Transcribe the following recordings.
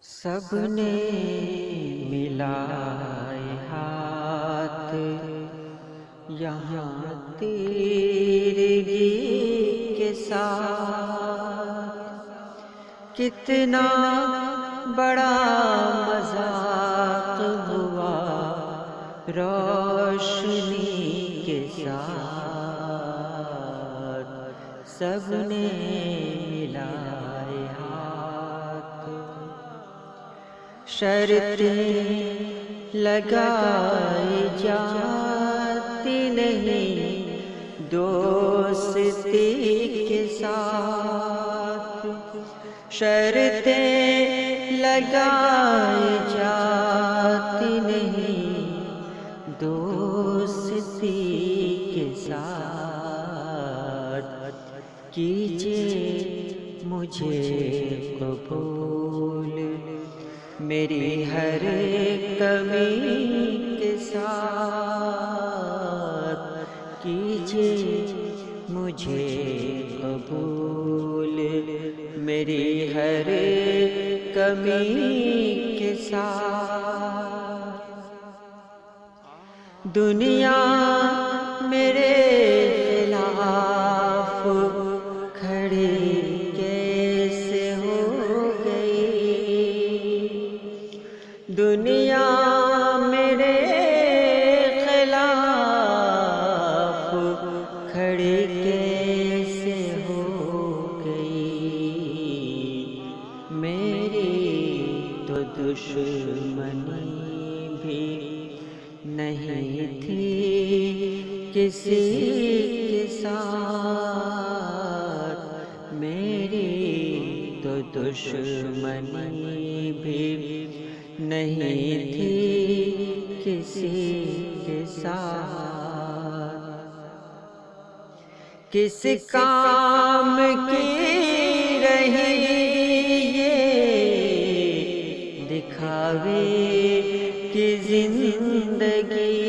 سب نے ملائے ہاتھ یہاں تیرگی کے ساتھ، کتنا بڑا مذاق ہوا روشنی کے ساتھ، سب نے ملائے ہاتھ، شرطیں لگائی جاتی نہیں دوستی کے ساتھ، شرطیں لگائی جاتی نہیں دوستی کے ساتھ، کیجیے مجھے قبول میری ہر کمی کے ساتھ، کیجیے مجھے قبول میری ہر کمی کے ساتھ، دنیا میرے خلاف کھڑی کیسے ہو گئی، دنیا میرے خلاف کھڑی کیسے ہو گئی، میری تو دشمنی بھی نہیں تھی کسی کے ساتھ، میری تو دشمنی بھی نہیں تھی کسی کے ساتھ، کس کام کی رہی یہ دکھاوے کی زندگی،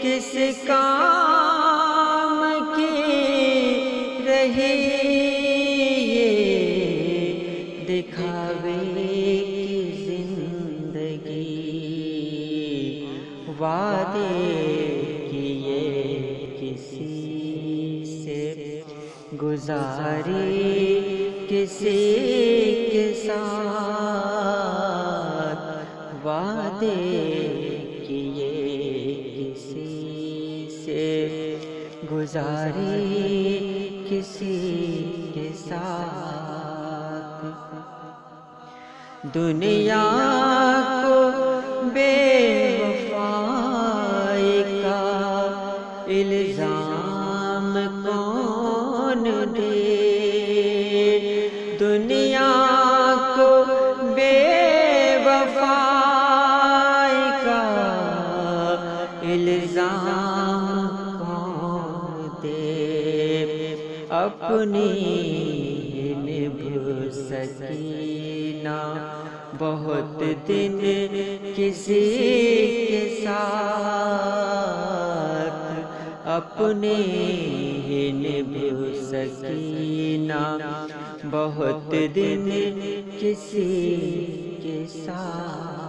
کس کام کی رہی یہ دکھاوے کی زندگی، وعدے کیے کسی سے گزاری کسی کے ساتھ، وعدے کیے کسی سے گزاری کسی کے ساتھ، دنیا کو بے وفائی کا الزام کون دے، دنیا کو بے وفائی کا الزام کون دے، اپنی نبھ سکینہ بہت دن کسی کے ساتھ، اپنی نبھ سکینہ بہت دن کسی کے ساتھ۔